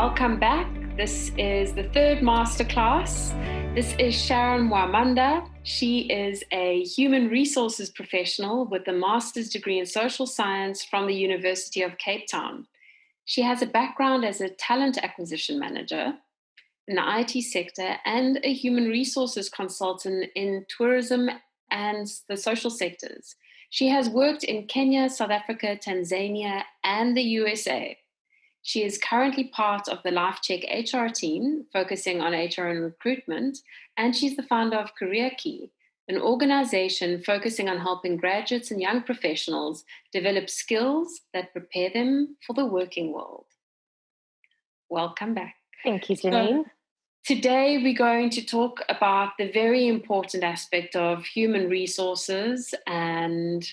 Welcome back. This is the third masterclass. This is Sharon Mwamanda. She is a human resources professional with a master's degree in social science from the University of Cape Town. She has a background as a talent acquisition manager in the IT sector and a human resources consultant in tourism and the social sectors. She has worked in Kenya, South Africa, Tanzania, and the USA. She is currently part of the LifeCheck HR team, focusing on HR and recruitment, and she's the founder of Career Key, an organization focusing on helping graduates and young professionals develop skills that prepare them for the working world. Welcome back. Thank you, Janine. Today, we're going to talk about the very important aspect of human resources and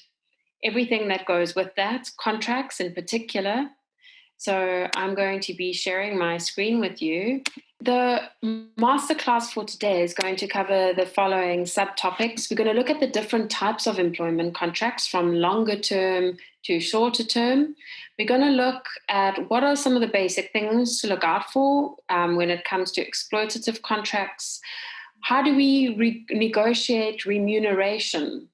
everything that goes with that, contracts in particular. So I'm going to be sharing my screen with you. The masterclass for today is going to cover the following subtopics. We're going to look at the different types of employment contracts from longer term to shorter term. We're going to look at what are some of the basic things to look out for when it comes to exploitative contracts. How do we negotiate remuneration?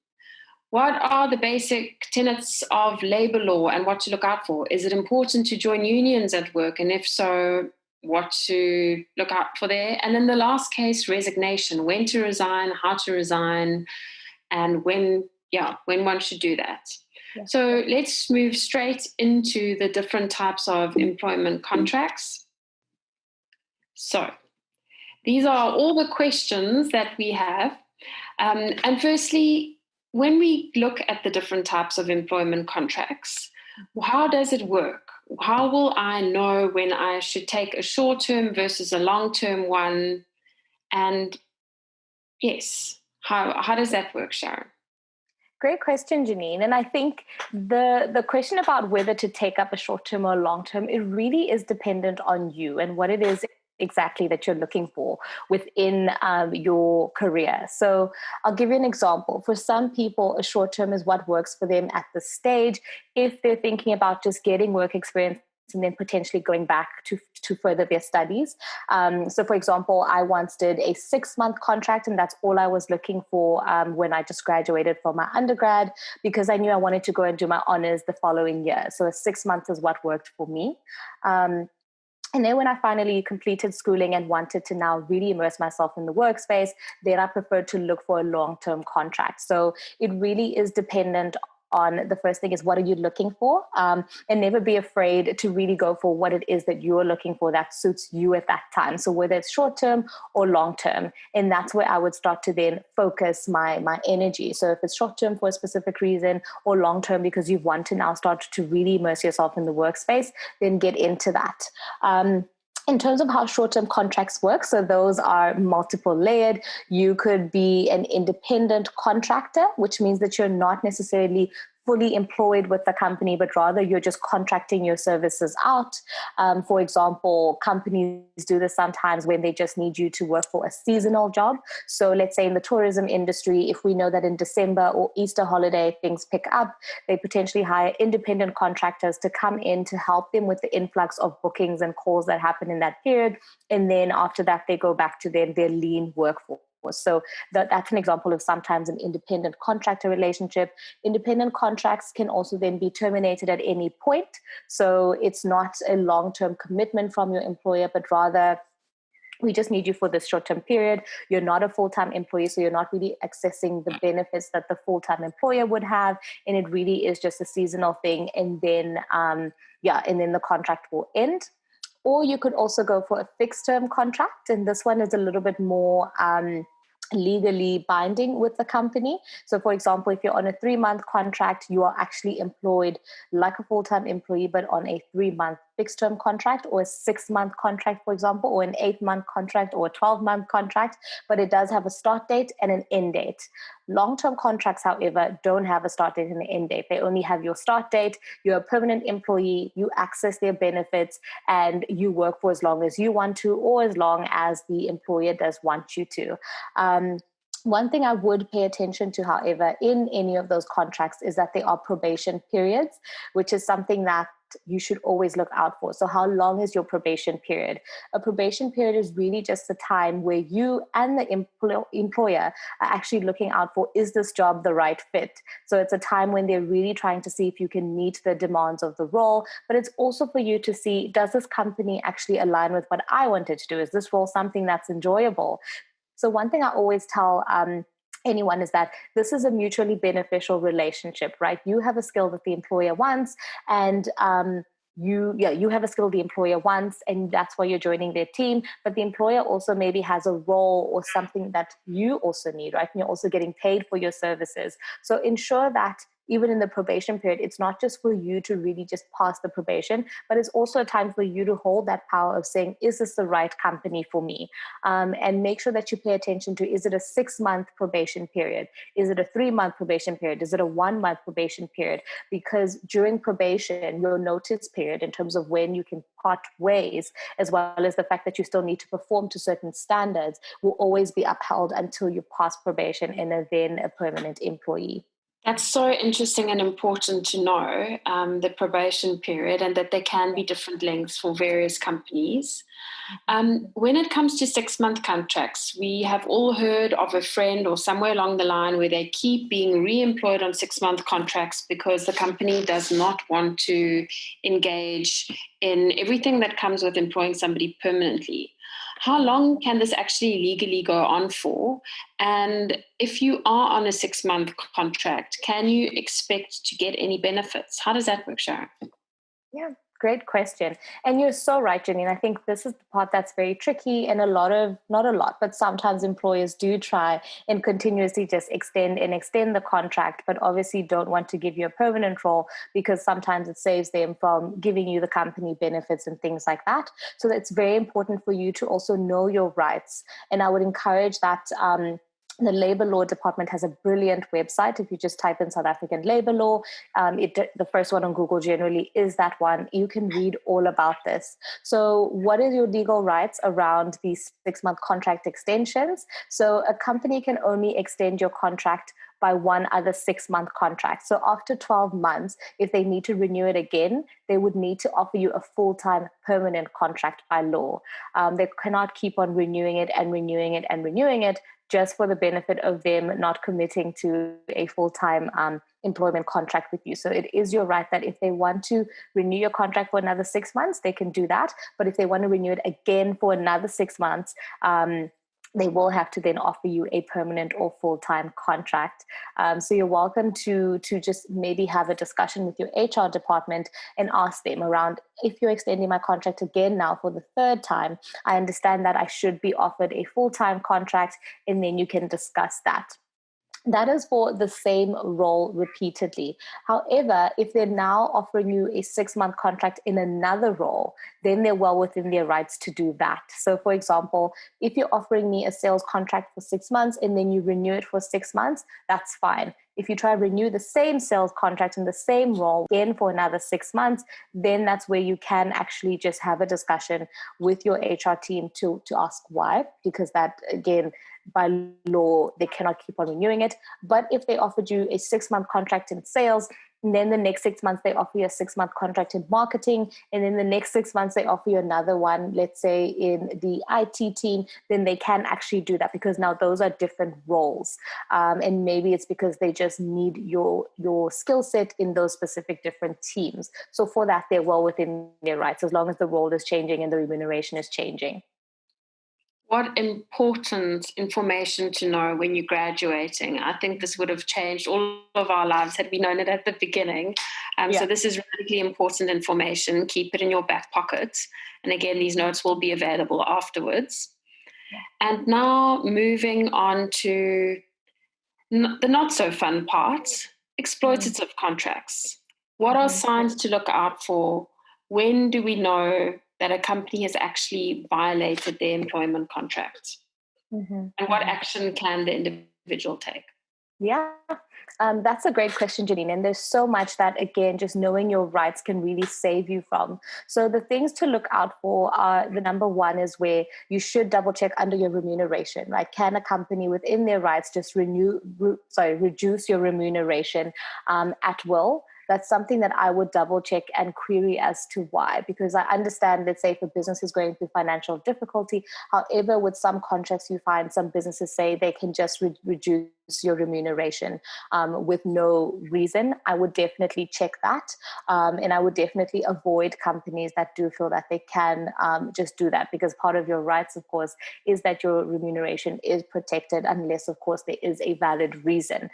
What are the basic tenets of labor law and what to look out for? Is it important to join unions at work? And if so, what to look out for there? And then the last case, resignation, when to resign, how to resign, and when one should do that. Yeah. So let's move straight into the different types of employment contracts. So these are all the questions that we have. And firstly, when we look at the different types of employment contracts, how does it work? How will I know when I should take a short-term versus a long-term one? And yes, how does that work, Sharon? Great question, Janine. And I think the question about whether to take up a short-term or long-term, it really is dependent on you and what it is exactly that you're looking for within your career. So I'll give you an example. For some people, a short term is what works for them at this stage. If they're thinking about just getting work experience and then potentially going back to further their studies. So for example, I once did a 6-month contract, and that's all I was looking for when I just graduated from my undergrad, because I knew I wanted to go and do my honors the following year. So a 6 months is what worked for me. And then when I finally completed schooling and wanted to now really immerse myself in the workspace, then I preferred to look for a long-term contract. So it really is dependent on, the first thing is, what are you looking for? And never be afraid to really go for what it is that you're looking for that suits you at that time. So whether it's short-term or long-term, and that's where I would start to then focus my energy. So if it's short-term for a specific reason or long-term because you want to now start to really immerse yourself in the workspace, then get into that. In terms of how short-term contracts work, so those are multiple layered. You could be an independent contractor, which means that you're not necessarily fully employed with the company, but rather you're just contracting your services out. For example, companies do this sometimes when they just need you to work for a seasonal job. So let's say in the tourism industry, if we know that in December or Easter holiday, things pick up, they potentially hire independent contractors to come in to help them with the influx of bookings and calls that happen in that period. And then after that, they go back to their lean workforce. So that's an example of sometimes an independent contractor relationship. Independent contracts can also then be terminated at any point. So it's not a long-term commitment from your employer, but rather we just need you for this short-term period. You're not a full-time employee, so you're not really accessing the benefits that the full-time employer would have. And it really is just a seasonal thing. And then, and then the contract will end. Or you could also go for a fixed-term contract. And this one is a little bit more legally binding with the company. So for example, if you're on a 3-month contract, you are actually employed like a full-time employee, but on a 3-month fixed-term contract, or a 6-month contract, for example, or an 8-month contract, or a 12-month contract, but it does have a start date and an end date. Long-term contracts, however, don't have a start date and an end date. They only have your start date. You're a permanent employee, you access their benefits, and you work for as long as you want to, or as long as the employer does want you to. One thing I would pay attention to, however, in any of those contracts is that there are probation periods, which is something that you should always look out for. So how long is your probation period? A probation period is really just the time where you and the employer are actually looking out for, is this job the right fit? So it's a time when they're really trying to see if you can meet the demands of the role, but it's also for you to see, does this company actually align with what I wanted to do? Is this role something that's enjoyable? So one thing I always tell anyone is that this is a mutually beneficial relationship, right? You have a skill that the employer wants, and you have a skill the employer wants, and that's why you're joining their team. But the employer also maybe has a role or something that you also need, right? And you're also getting paid for your services. So ensure that even in the probation period, it's not just for you to really just pass the probation, but it's also a time for you to hold that power of saying, is this the right company for me? And make sure that you pay attention to, is it a 6-month probation period? Is it a 3-month probation period? Is it a 1-month probation period? Because during probation, your notice period in terms of when you can part ways, as well as the fact that you still need to perform to certain standards, will always be upheld until you pass probation and are then a permanent employee. That's so interesting and important to know, the probation period, and that there can be different lengths for various companies. When it comes to 6-month contracts, we have all heard of a friend or somewhere along the line where they keep being re-employed on 6-month contracts because the company does not want to engage in everything that comes with employing somebody permanently. How long can this actually legally go on for? And if you are on a 6-month contract, can you expect to get any benefits? How does that work, Sharon? Yeah, great question. And you're so right, Janine. I think this is the part that's very tricky, and not a lot, but sometimes employers do try and continuously just extend the contract, but obviously don't want to give you a permanent role because sometimes it saves them from giving you the company benefits and things like that. So it's very important for you to also know your rights. And I would encourage that the Labour Law Department has a brilliant website. If you just type in South African Labour Law, the first one on Google generally is that one. You can read all about this. So what is your legal rights around these 6-month contract extensions? So a company can only extend your contract by one other 6-month contract. So after 12 months, if they need to renew it again, they would need to offer you a full-time permanent contract by law. They cannot keep on renewing it and renewing it and renewing it just for the benefit of them not committing to a full-time employment contract with you. So it is your right that if they want to renew your contract for another 6 months, they can do that. But if they want to renew it again for another 6 months, they will have to then offer you a permanent or full-time contract. So you're welcome to just maybe have a discussion with your HR department and ask them around, if you're extending my contract again now for the 3rd time, I understand that I should be offered a full-time contract, and then you can discuss that. That is for the same role repeatedly. However, if they're now offering you a 6-month contract in another role, then they're well within their rights to do that. So for example, if you're offering me a sales contract for 6 months and then you renew it for 6 months, that's fine. If you try to renew the same sales contract in the same role again for another 6 months, then that's where you can actually just have a discussion with your HR team to ask why, because that, again, by law, they cannot keep on renewing it. But if they offered you a 6-month contract in sales, and then the next 6 months, they offer you a 6-month contract in marketing, and then the next 6 months, they offer you another one, let's say in the IT team, then they can actually do that because now those are different roles. And maybe it's because they just need your skill set in those specific different teams. So for that, they're well within their rights, as long as the role is changing and the remuneration is changing. What important information to know when you're graduating. I think this would have changed all of our lives had we known it at the beginning. So this is really important information. Keep it in your back pocket. And again, these notes will be available afterwards. And now moving on to the not so fun part, exploitative contracts. What are signs to look out for? When do we know that a company has actually violated their employment contract? And what action can the individual take? Yeah, that's a great question, Janine. And there's so much that, again, just knowing your rights can really save you from. So the things to look out for are, the number one is where you should double check under your remuneration, right? Can a company within their rights just reduce your remuneration at will? that's something that I would double check and query as to why, because I understand, let's say if a business is going through financial difficulty, however, with some contracts, you find some businesses say they can just reduce your remuneration with no reason. I would definitely check that. And I would definitely avoid companies that do feel that they can just do that, because part of your rights, of course, is that your remuneration is protected unless, of course, there is a valid reason.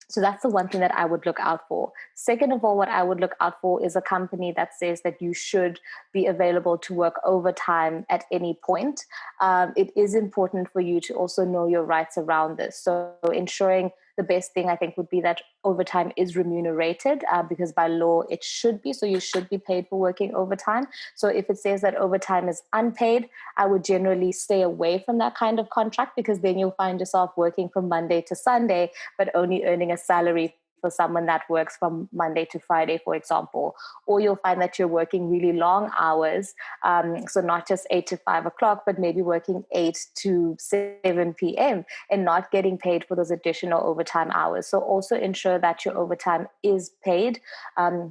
So that's the one thing that I would look out for. Second of all, what I would look out for is a company that says that you should be available to work overtime at any point. It is important for you to also know your rights around this. So ensuring the best thing I think would be that overtime is remunerated because by law it should be. So you should be paid for working overtime. So if it says that overtime is unpaid, I would generally stay away from that kind of contract, because then you'll find yourself working from Monday to Sunday, but only earning a salary for someone that works from Monday to Friday, for example. Or you'll find that you're working really long hours. So not just 8 to 5 o'clock, but maybe working 8 to 7 p.m. and not getting paid for those additional overtime hours. So also ensure that your overtime is paid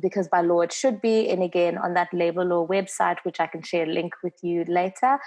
because by law it should be. And again, on that labor law website, which I can share a link with you later,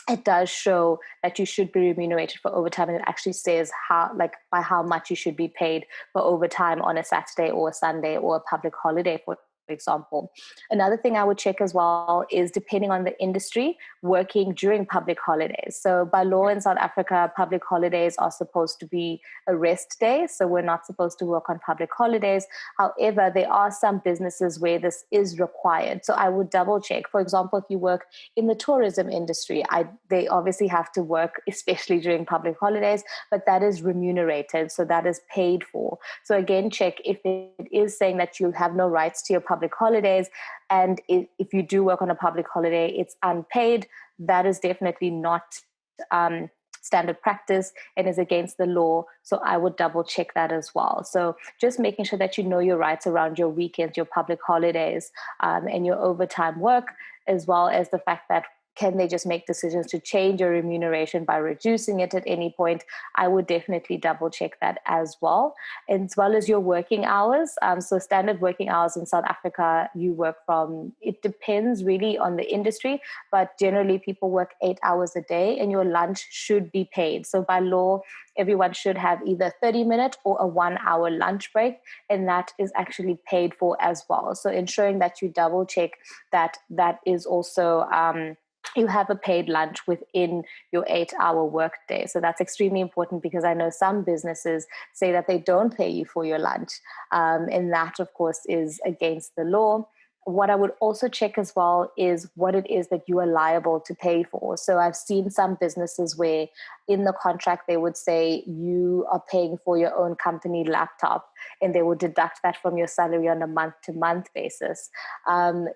it does show that you should be remunerated for overtime, and it actually says by how much you should be paid for overtime on a Saturday or a Sunday or a public holiday, for example. Another thing I would check as well is, depending on the industry, working during public holidays. So by law in South Africa, public holidays are supposed to be a rest day. So we're not supposed to work on public holidays. However, there are some businesses where this is required. So I would double check. For example, if you work in the tourism industry, they obviously have to work, especially during public holidays, but that is remunerated. So that is paid for. So again, check if it is saying that you have no rights to your public holidays, and if you do work on a public holiday, it's unpaid. That is definitely not standard practice and is against the law. So I would double check that as well. So just making sure that you know your rights around your weekends, your public holidays, and your overtime work, as well as the fact that can they just make decisions to change your remuneration by reducing it at any point? I would definitely double check that as well as your working hours. So standard working hours in South Africa, you work from, it depends really on the industry, but generally people work 8 hours a day and your lunch should be paid. So by law, everyone should have either 30-minute or a 1-hour lunch break, and that is actually paid for as well. So ensuring that you double check that is also you have a paid lunch within your 8-hour workday. So that's extremely important, because I know some businesses say that they don't pay you for your lunch. And that, of course, is against the law. What I would also check as well is what it is that you are liable to pay for. So I've seen some businesses where in the contract they would say you are paying for your own company laptop, and they will deduct that from your salary on a month-to-month basis.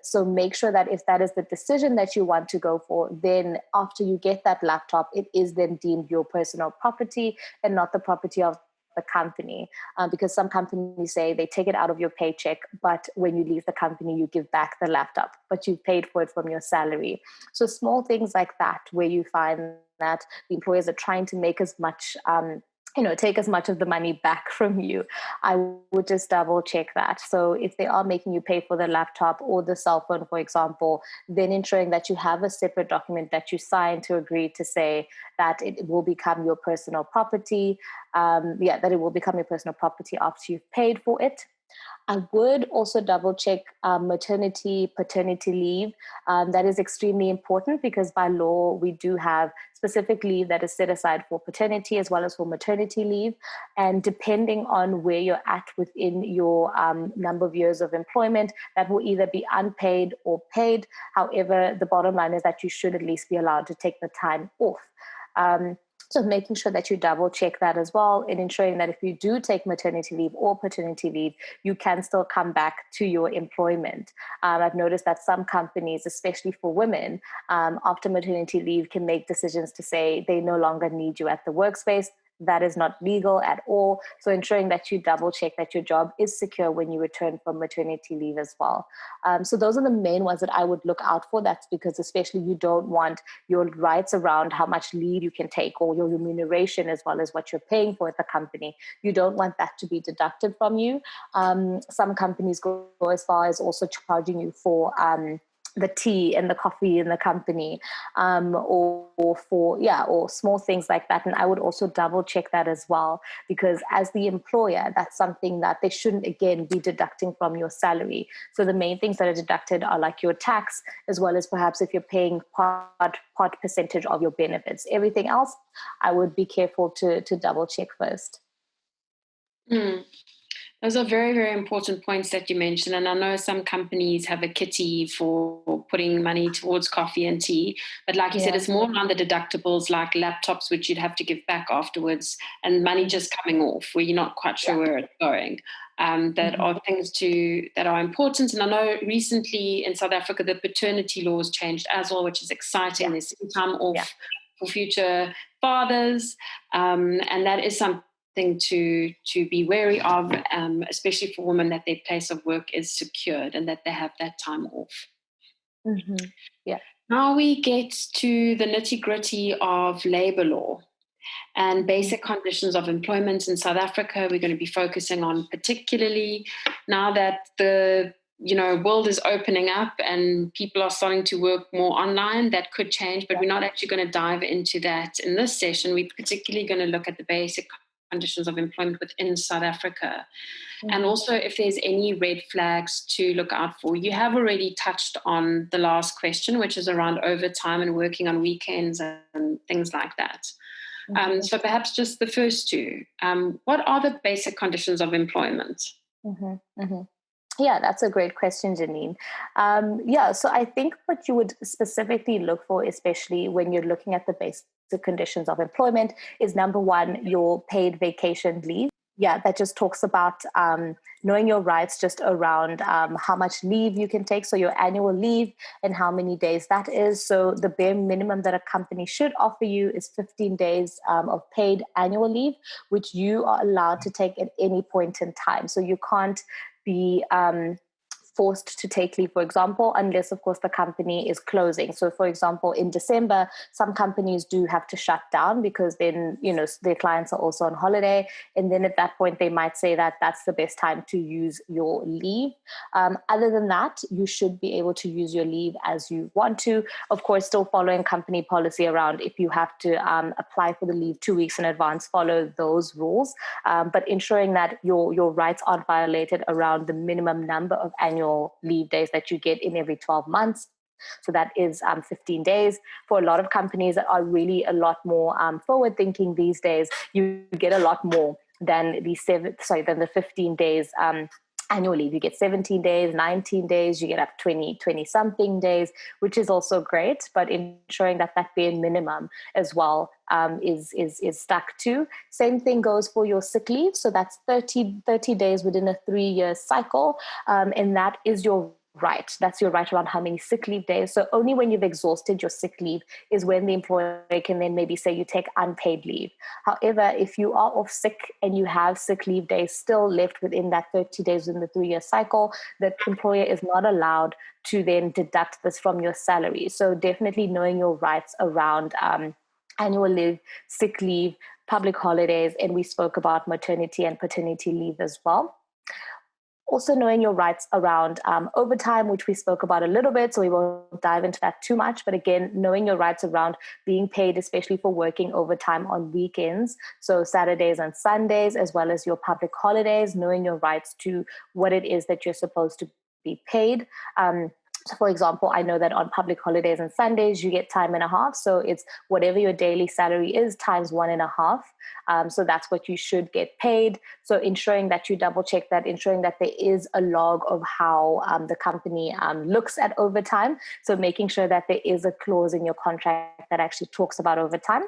So make sure that if that is the decision that you want to go for, then after you get that laptop, it is then deemed your personal property and not the property of the company, because some companies say they take it out of your paycheck, but when you leave the company, you give back the laptop, but you paid for it from your salary. So small things like that, where you find that the employers are trying to make as much take as much of the money back from you, I would just double check that. So if they are making you pay for the laptop or the cell phone, for example, then ensuring that you have a separate document that you sign to agree to say that it will become your personal property. That it will become your personal property after you've paid for it. I would also double check maternity, paternity leave. That is extremely important, because by law, we do have specific leave that is set aside for paternity as well as for maternity leave. And depending on where you're at within your number of years of employment, that will either be unpaid or paid. However, the bottom line is that you should at least be allowed to take the time off. So making sure that you double check that as well, and ensuring that if you do take maternity leave or paternity leave, you can still come back to your employment. I've noticed that some companies, especially for women, after maternity leave can make decisions to say they no longer need you at the workspace. that is not legal at all. So ensuring that you double check that your job is secure when you return from maternity leave as well. So those are the main ones that I would look out for. That's because especially you don't want your rights around how much leave you can take or your remuneration as well as what you're paying for at the company. You don't want that to be deducted from you. Some companies go as far as also charging you for the tea and the coffee in the company, or small things like that. And I would also double check that as well, because as the employer, that's something that they shouldn't again be deducting from your salary. So the main things that are deducted are like your tax, as well as perhaps if you're paying part percentage of your benefits. Everything else, I would be careful to double check first. Mm. Those are very, very important points that you mentioned. And I know some companies have a kitty for putting money towards coffee and tea. But like you said, it's more around the deductibles like laptops, which you'd have to give back afterwards, and money just coming off where you're not quite sure where it's going. That are things that are important. And I know recently in South Africa, the paternity laws changed as well, which is exciting. Yeah. There's some time off for future fathers. And that is something to be wary of, especially for women, that their place of work is secured and that they have that time off. Yeah. Now we get to the nitty-gritty of labor law and basic conditions of employment in South Africa. We're going to be focusing on, particularly now that the world is opening up and people are starting to work more online. That could change, but we're not actually going to dive into that in this session. We're particularly going to look at the basic conditions of employment within South Africa. And also if there's any red flags to look out for. You have already touched on the last question, which is around overtime and working on weekends and things like that. So perhaps just the first two. What are the basic conditions of employment? Yeah, that's a great question, Janine. So I think what you would specifically look for, especially when you're looking at the basic conditions of employment, is number one, your paid vacation leave. Yeah, that just talks about knowing your rights just around how much leave you can take, so your annual leave and how many days that is. So the bare minimum that a company should offer you is 15 days of paid annual leave, which you are allowed to take at any point in time. So you can't be forced to take leave, for example, unless, of course, the company is closing. So, for example, in December, some companies do have to shut down because then, their clients are also on holiday. And then at that point, they might say that that's the best time to use your leave. Other than that, you should be able to use your leave as you want to. Of course, still following company policy around if you have to apply for the leave 2 weeks in advance, follow those rules. But ensuring that your rights aren't violated around the minimum number of annual leave days that you get in every 12 months. So that is 15 days. For a lot of companies that are really a lot more forward thinking these days, you get a lot more than the 15 days annual leave. You get 17 days, 19 days, you get up 20 something days, which is also great, but ensuring that bare minimum as well is stuck to. Same thing goes for your sick leave. So that's 30 days within a 3-year cycle. And that is your right. That's your right around how many sick leave days. So only when you've exhausted your sick leave is when the employer can then maybe say you take unpaid leave. However, if you are off sick and you have sick leave days still left within that 30 days in the 3-year cycle, the employer is not allowed to then deduct this from your salary. So definitely knowing your rights around annual leave, sick leave, public holidays, and we spoke about maternity and paternity leave as well. Also knowing your rights around overtime, which we spoke about a little bit, so we won't dive into that too much. But again, knowing your rights around being paid, especially for working overtime on weekends, so Saturdays and Sundays, as well as your public holidays, knowing your rights to what it is that you're supposed to be paid. So for example, I know that on public holidays and Sundays, you get time and a half. So it's whatever your daily salary is times 1.5. So that's what you should get paid. So ensuring that you double check that, ensuring that there is a log of how the company looks at overtime. So making sure that there is a clause in your contract that actually talks about overtime.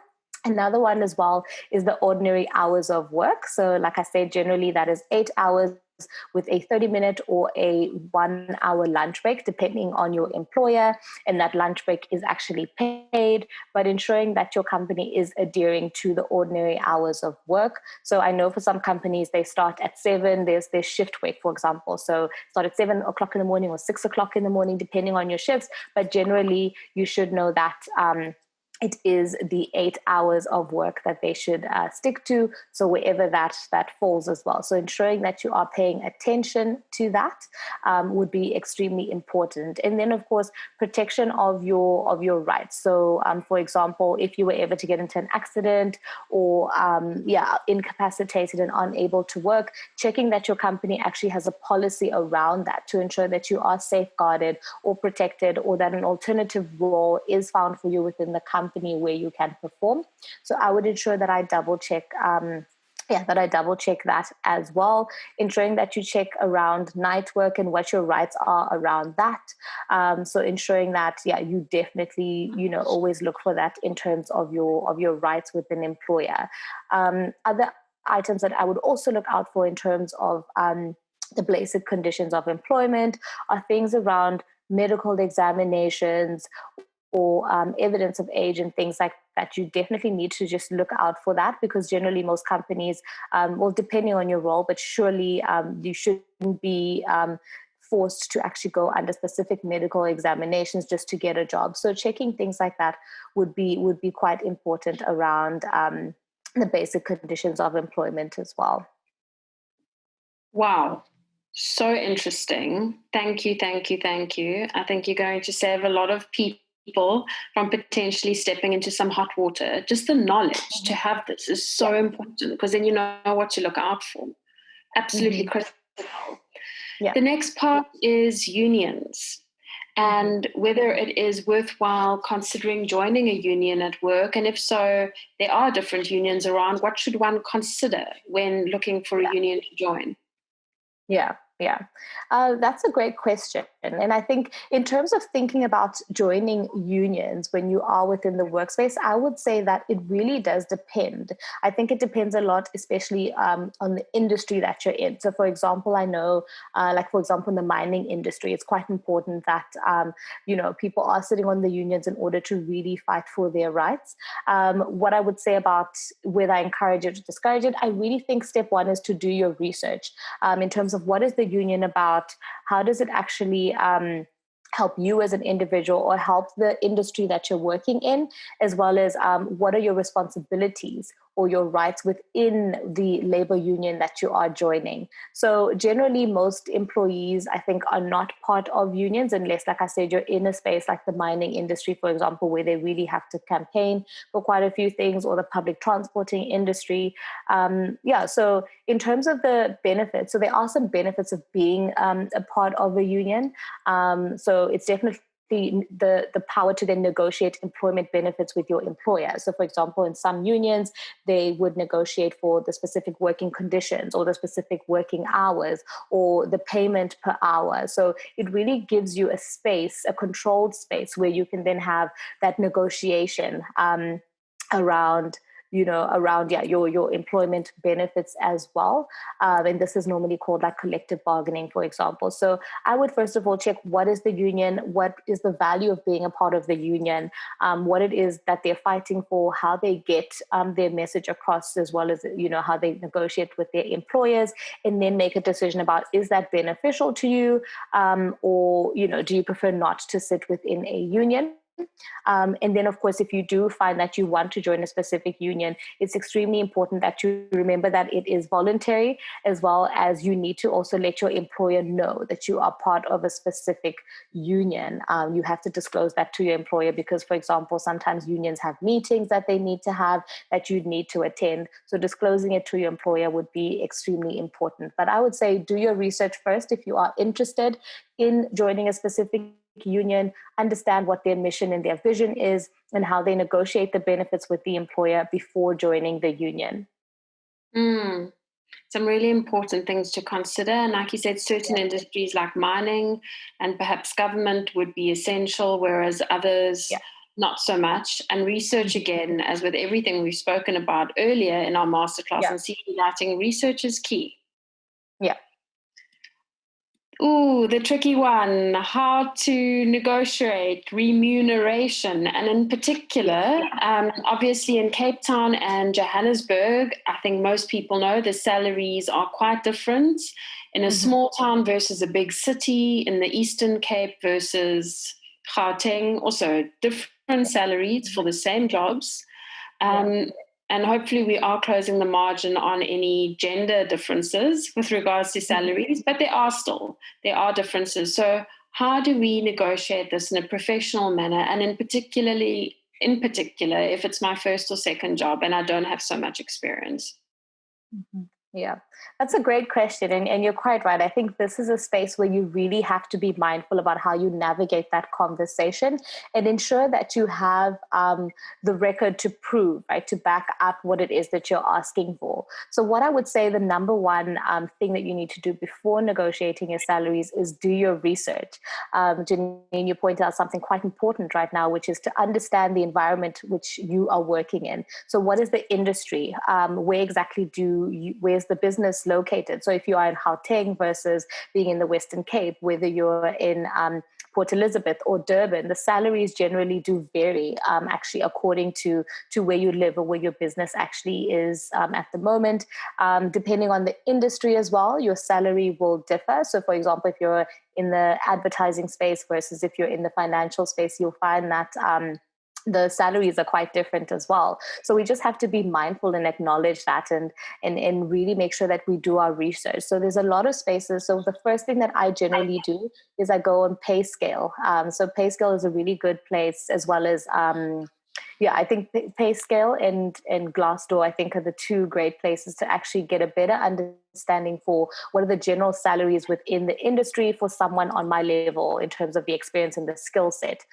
Another one as well is the ordinary hours of work. So like I said, generally that is 8 hours with a 30-minute or a 1-hour lunch break, depending on your employer, and that lunch break is actually paid, but ensuring that your company is adhering to the ordinary hours of work. So I know for some companies, they start at 7, there's their shift work, for example. So start at 7 o'clock in the morning or 6 o'clock in the morning, depending on your shifts. But generally, you should know that it is the 8 hours of work that they should stick to. So wherever that falls as well. So ensuring that you are paying attention to that would be extremely important. And then, of course, protection of your rights. So, for example, if you were ever to get into an accident or incapacitated and unable to work, checking that your company actually has a policy around that to ensure that you are safeguarded or protected, or that an alternative role is found for you within the company where you can perform. So I would ensure that I double check that as well, ensuring that you check around night work and what your rights are around that. So ensuring that, you definitely, always look for that in terms of your rights with an employer. Other items that I would also look out for in terms of the basic conditions of employment are things around medical examinations or evidence of age and things like that. You definitely need to just look out for that, because generally most companies, depending on your role, but surely you shouldn't be forced to actually go under specific medical examinations just to get a job. So checking things like that would be quite important around the basic conditions of employment as well. Wow. So interesting. Thank you, thank you, thank you. I think you're going to save a lot of people from potentially stepping into some hot water. Just the knowledge to have this is so important, because then you know what to look out for. Absolutely critical. Yeah. The next part is unions, and whether it is worthwhile considering joining a union at work. And if so, there are different unions around. What should one consider when looking for a union to join? Yeah. That's a great question. And I think in terms of thinking about joining unions when you are within the workspace, I would say that it really does depend. I think it depends a lot, especially on the industry that you're in. So for example, I know, for example, in the mining industry, it's quite important that, people are sitting on the unions in order to really fight for their rights. What I would say about whether I encourage it or discourage it, I really think step one is to do your research in terms of what is the union about, how does it actually help you as an individual or help the industry that you're working in, as well as what are your responsibilities or your rights within the labor union that you are joining. So generally, most employees, I think, are not part of unions unless, like I said, you're in a space like the mining industry, for example, where they really have to campaign for quite a few things, or the public transporting industry. So in terms of the benefits, so there are some benefits of being a part of a union. So it's definitely the power to then negotiate employment benefits with your employer. So for example, in some unions, they would negotiate for the specific working conditions or the specific working hours or the payment per hour. So it really gives you a space, a controlled space, where you can then have that negotiation around your employment benefits as well. And this is normally called like collective bargaining, for example. So I would first of all check what is the union, what is the value of being a part of the union, what it is that they're fighting for, how they get their message across, as well as, how they negotiate with their employers, and then make a decision about, is that beneficial to you, or, do you prefer not to sit within a union? And then, of course, if you do find that you want to join a specific union, it's extremely important that you remember that it is voluntary, as well as you need to also let your employer know that you are part of a specific union. You have to disclose that to your employer because, for example, sometimes unions have meetings that they need to have that you need to attend. So disclosing it to your employer would be extremely important. But I would say do your research first if you are interested in joining a specific union, understand what their mission and their vision is and how they negotiate the benefits with the employer before joining the union. Some really important things to consider. And like you said, certain industries like mining and perhaps government would be essential, whereas others not so much. And research, again, as with everything we've spoken about earlier in our masterclass on CV writing, research is key. Yeah. Ooh, the tricky one. How to negotiate remuneration. And in particular, obviously in Cape Town and Johannesburg, I think most people know the salaries are quite different. In a small town versus a big city, in the Eastern Cape versus Gauteng, also different salaries for the same jobs. And hopefully we are closing the margin on any gender differences with regards to salaries, but there are differences. So how do we negotiate this in a professional manner? And in particular, if it's my first or second job and I don't have so much experience? Yeah, that's a great question. And you're quite right. I think this is a space where you really have to be mindful about how you navigate that conversation and ensure that you have the record to prove, right, to back up what it is that you're asking for. So what I would say the number one thing that you need to do before negotiating your salaries is do your research. Janine, you pointed out something quite important right now, which is to understand the environment which you are working in. So what is the industry? Where exactly where's the business located? So if you are in Gauteng versus being in the Western Cape, whether you're in Port Elizabeth or Durban, the salaries generally do vary actually according to where you live or where your business actually is at the moment. Depending on the industry as well, your salary will differ. So for example, if you're in the advertising space versus if you're in the financial space, you'll find that the salaries are quite different as well. So we just have to be mindful and acknowledge that and really make sure that we do our research. So there's a lot of spaces. So the first thing that I generally do is I go on PayScale. So PayScale is a really good place, as well as I think PayScale and Glassdoor, I think, are the two great places to actually get a better understanding for what are the general salaries within the industry for someone on my level in terms of the experience and the skill set.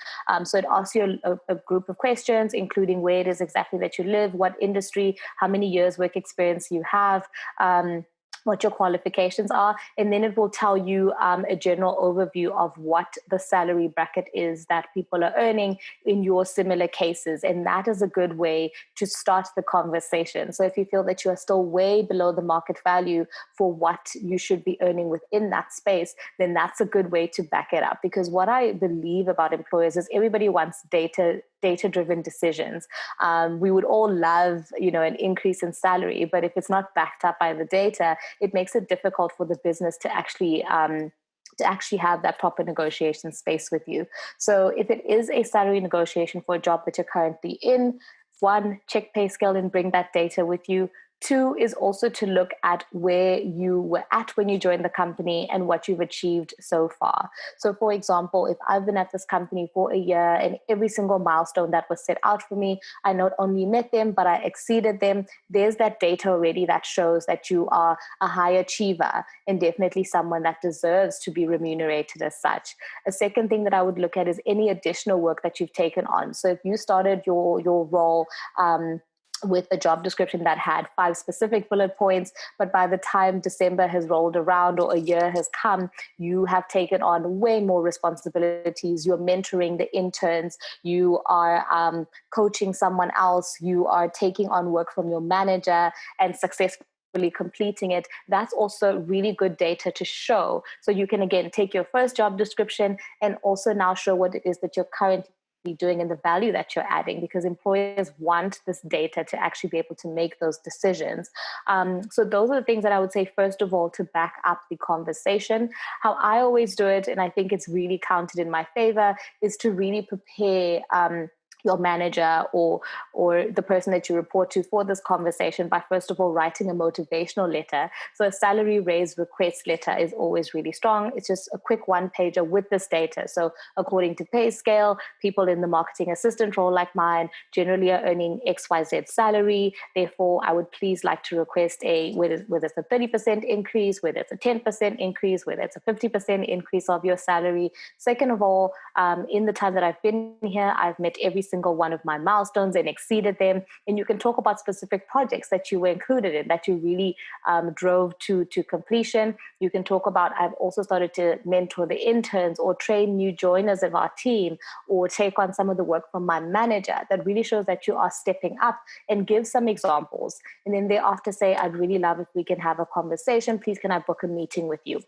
So it asks you a group of questions, including where it is exactly that you live, what industry, how many years work experience you have, what your qualifications are, and then it will tell you a general overview of what the salary bracket is that people are earning in your similar cases. And that is a good way to start the conversation. So if you feel that you are still way below the market value for what you should be earning within that space, then that's a good way to back it up. Because what I believe about employers is everybody wants data-driven decisions. We would all love, an increase in salary, but if it's not backed up by the data, it makes it difficult for the business to actually have that proper negotiation space with you. So if it is a salary negotiation for a job that you're currently in, one, check PayScale and bring that data with you. Two is also to look at where you were at when you joined the company and what you've achieved so far. So for example, if I've been at this company for a year and every single milestone that was set out for me, I not only met them, but I exceeded them, there's that data already that shows that you are a high achiever and definitely someone that deserves to be remunerated as such. A second thing that I would look at is any additional work that you've taken on. So if you started your role with a job description that had 5 specific bullet points, but by the time December has rolled around or a year has come, you have taken on way more responsibilities. You're mentoring the interns, you are coaching someone else, you are taking on work from your manager and successfully completing it. That's also really good data to show. So you can again take your first job description and also now show what it is that you're currently doing and the value that you're adding, because employers want this data to actually be able to make those decisions. So those are the things that I would say, first of all, to back up the conversation. How I always do it, and I think it's really counted in my favor, is to really prepare your manager or the person that you report to for this conversation by first of all writing a motivational letter. So a salary raise request letter is always really strong. It's just a quick one-pager with this data. So according to PayScale, people in the marketing assistant role like mine generally are earning XYZ salary. Therefore, I would please like to request whether it's a 30% increase, whether it's a 10% increase, whether it's a 50% increase of your salary. Second of all, in the time that I've been here, I've met every single one of my milestones and exceeded them. And you can talk about specific projects that you were included in, that you really drove to completion. You can talk about, I've also started to mentor the interns or train new joiners of our team or take on some of the work from my manager. That really shows that you are stepping up, and give some examples. And then thereafter say, I'd really love if we can have a conversation. Please, can I book a meeting with you?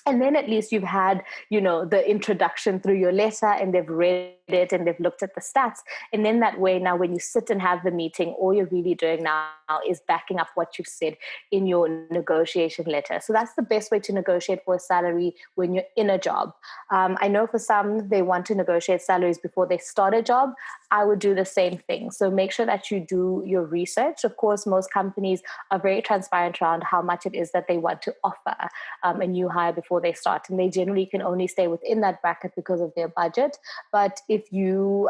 And then at least you've had, the introduction through your letter, and they've read it and they've looked at the stats. And then that way, now when you sit and have the meeting, all you're really doing now is backing up what you've said in your negotiation letter. So that's the best way to negotiate for a salary when you're in a job. I know for some, they want to negotiate salaries before they start a job. I would do the same thing. So make sure that you do your research. Of course, most companies are very transparent around how much it is that they want to offer a new hire before they start. And they generally can only stay within that bracket because of their budget. But if you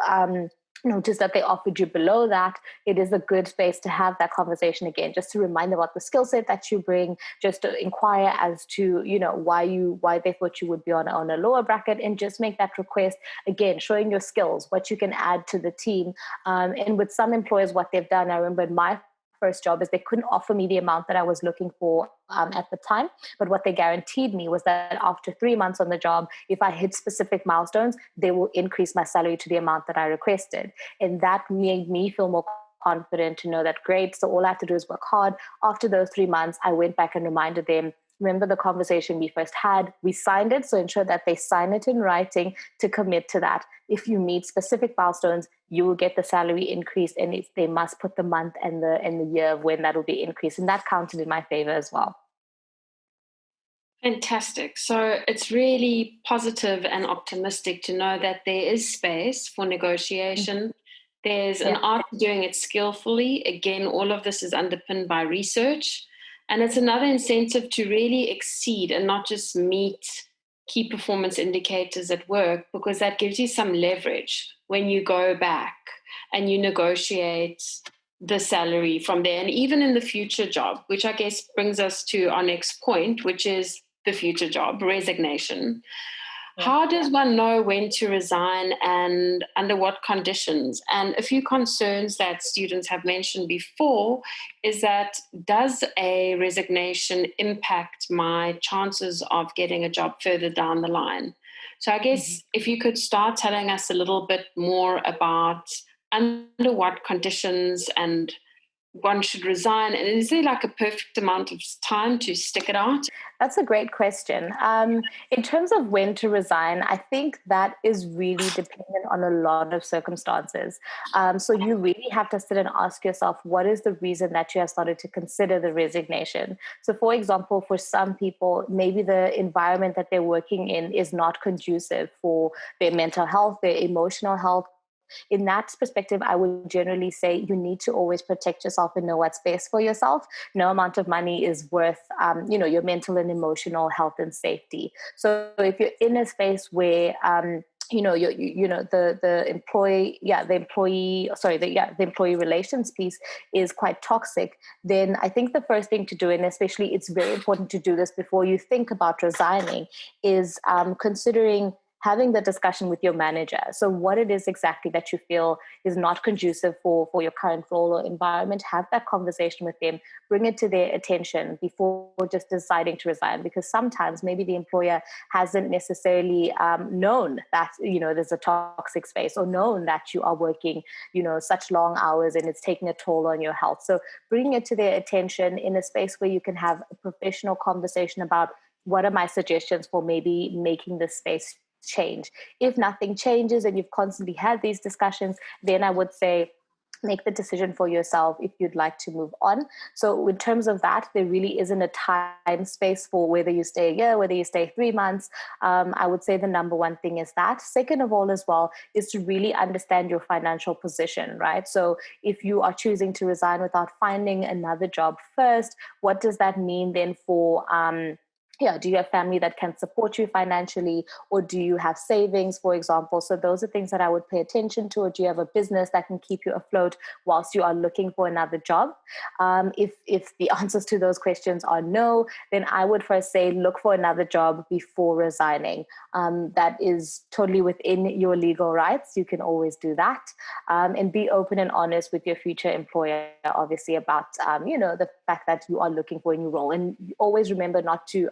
notice that they offered you below that, it is a good space to have that conversation again, just to remind them about the skill set that you bring, just to inquire as to, why they thought you would be on a lower bracket, and just make that request again, showing your skills, what you can add to the team. And with some employers, what they've done, I remember in my first job, is they couldn't offer me the amount that I was looking for at the time. But what they guaranteed me was that after 3 months on the job, if I hit specific milestones, they will increase my salary to the amount that I requested. And that made me feel more confident to know that, great, so all I have to do is work hard. After those 3 months, I went back and reminded them, remember the conversation we first had, we signed it. So ensure that they sign it in writing to commit to that. If you meet specific milestones, you will get the salary increase, and they must put the month and the year of when that will be increased. And that counted in my favor as well. Fantastic. So it's really positive and optimistic to know that there is space for negotiation. There's an Yeah. art to doing it skillfully. Again, all of this is underpinned by research. And it's another incentive to really exceed and not just meet key performance indicators at work, because that gives you some leverage when you go back and you negotiate the salary from there. And even in the future job, which I guess brings us to our next point, which is the future job, resignation. How does one know when to resign and under what conditions? And a few concerns that students have mentioned before is that, does a resignation impact my chances of getting a job further down the line? So I guess if you could start telling us a little bit more about under what conditions and one should resign, and is there like a perfect amount of time to stick it out? That's a great question. In terms of when to resign, I think that is really dependent on a lot of circumstances. So you really have to sit and ask yourself, what is the reason that you have started to consider the resignation? So for example, for some people, maybe the environment that they're working in is not conducive for their mental health, their emotional health. In that perspective, I would generally say you need to always protect yourself and know what's best for yourself. No amount of money is worth, your mental and emotional health and safety. So if you're in a space where, the employee relations piece is quite toxic, then I think the first thing to do, and especially it's very important to do this before you think about resigning, is considering having the discussion with your manager. So what it is exactly that you feel is not conducive for your current role or environment, have that conversation with them, bring it to their attention before just deciding to resign. Because sometimes maybe the employer hasn't necessarily known that, there's a toxic space, or known that you are working, such long hours and it's taking a toll on your health. So bring it to their attention in a space where you can have a professional conversation about, what are my suggestions for maybe making this space change. If nothing changes and you've constantly had these discussions, then I would say make the decision for yourself if you'd like to move on. So in terms of that, there really isn't a time space for whether you stay a year, whether you stay 3 months. I would say the number one thing is that. Second of all, as well, is to really understand your financial position, right? So if you are choosing to resign without finding another job first, what does that mean then for do you have family that can support you financially, or do you have savings, for example? So those are things that I would pay attention to. Or do you have a business that can keep you afloat whilst you are looking for another job? If the answers to those questions are no, then I would first say look for another job before resigning. That is totally within your legal rights. You can always do that, and be open and honest with your future employer, obviously, about the fact that you are looking for a new role. And always remember not to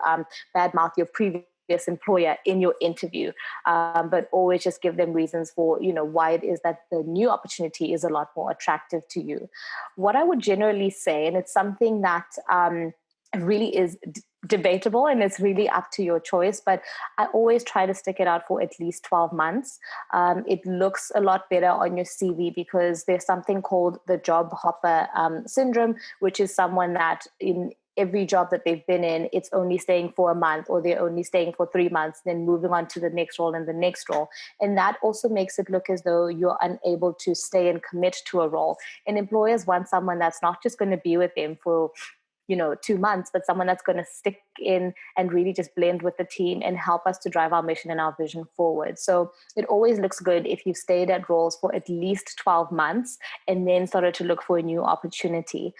badmouth your previous employer in your interview, but always just give them reasons for why it is that the new opportunity is a lot more attractive to you. What I would generally say, and it's something that really is debatable and it's really up to your choice, but I always try to stick it out for at least 12 months. It looks a lot better on your CV because there's something called the job hopper syndrome, which is someone that in every job that they've been in, it's only staying for a month or they're only staying for 3 months, then moving on to the next role and the next role. And that also makes it look as though you're unable to stay and commit to a role. And employers want someone that's not just going to be with them for 2 months, but someone that's going to stick in and really just blend with the team and help us to drive our mission and our vision forward. So it always looks good if you've stayed at roles for at least 12 months and then started to look for a new opportunity.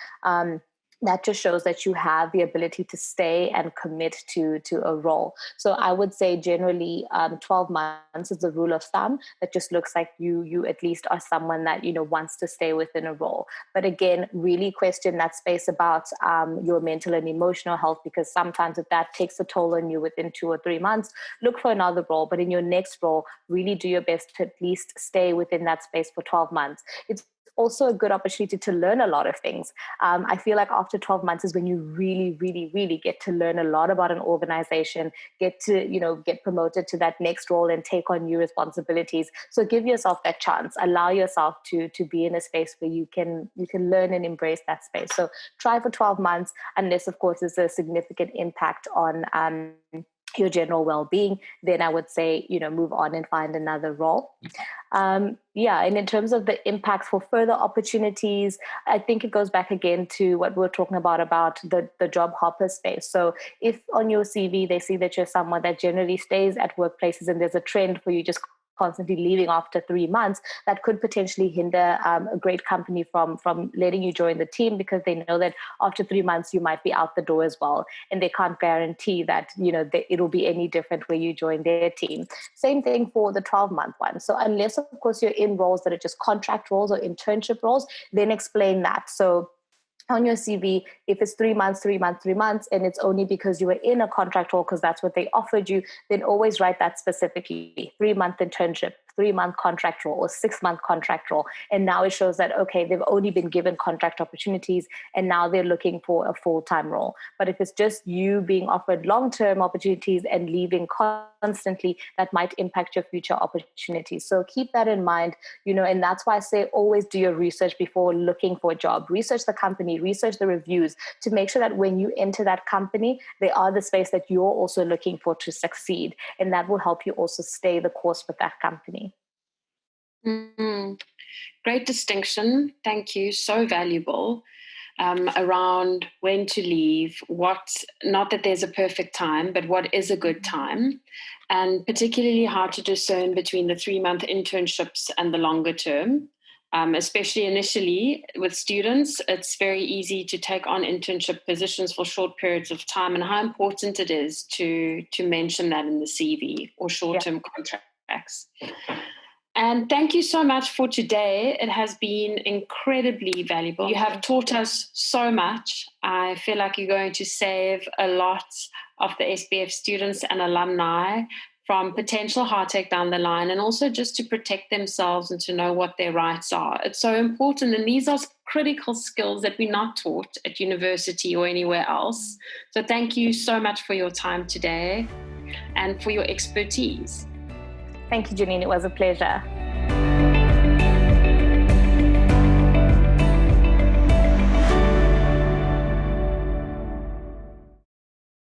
That just shows that you have the ability to stay and commit to a role. So I would say generally 12 months is the rule of thumb. That just looks like you at least are someone that wants to stay within a role. But again, really question that space about your mental and emotional health, because sometimes if that takes a toll on you within 2 or 3 months, look for another role. But in your next role, really do your best to at least stay within that space for 12 months. It's also a good opportunity to learn a lot of things. I feel like after 12 months is when you really, really, really get to learn a lot about an organization, get to, get promoted to that next role and take on new responsibilities. So give yourself that chance. Allow yourself to be in a space where you can learn and embrace that space. So try for 12 months, unless, of course, there's a significant impact on your general well-being, then I would say, move on and find another role. And in terms of the impact for further opportunities, I think it goes back again to what we were talking about the job hopper space. So if on your CV, they see that you're someone that generally stays at workplaces and there's a trend for you just constantly leaving after 3 months, that could potentially hinder a great company from letting you join the team, because they know that after 3 months you might be out the door as well, and they can't guarantee that it'll be any different where you join their team. Same thing for the 12-month one. So unless, of course, you're in roles that are just contract roles or internship roles, then explain that. So on your CV, if it's 3 months, 3 months, 3 months, and it's only because you were in a contract role because that's what they offered you, then always write that specifically: 3-month internship, 3-month contract role, or 6-month contract role. And now it shows that, okay, they've only been given contract opportunities and now they're looking for a full-time role. But if it's just you being offered long-term opportunities and leaving constantly, that might impact your future opportunities. So keep that in mind, and that's why I say always do your research before looking for a job. Research the company, research the reviews, to make sure that when you enter that company, they are the space that you're also looking for to succeed. And that will help you also stay the course with that company. Mm-hmm. Great distinction. Thank you. So valuable. Around when to leave, not that there's a perfect time, but what is a good time, and particularly how to discern between the 3-month internships and the longer term. Especially initially with students, it's very easy to take on internship positions for short periods of time, and how important it is to mention that in the CV or short-term contracts. And thank you so much for today. It has been incredibly valuable. You have taught us so much. I feel like you're going to save a lot of the SBF students and alumni from potential heartache down the line, and also just to protect themselves and to know what their rights are. It's so important, and these are critical skills that we're not taught at university or anywhere else. So thank you so much for your time today and for your expertise. Thank you, Janine. It was a pleasure.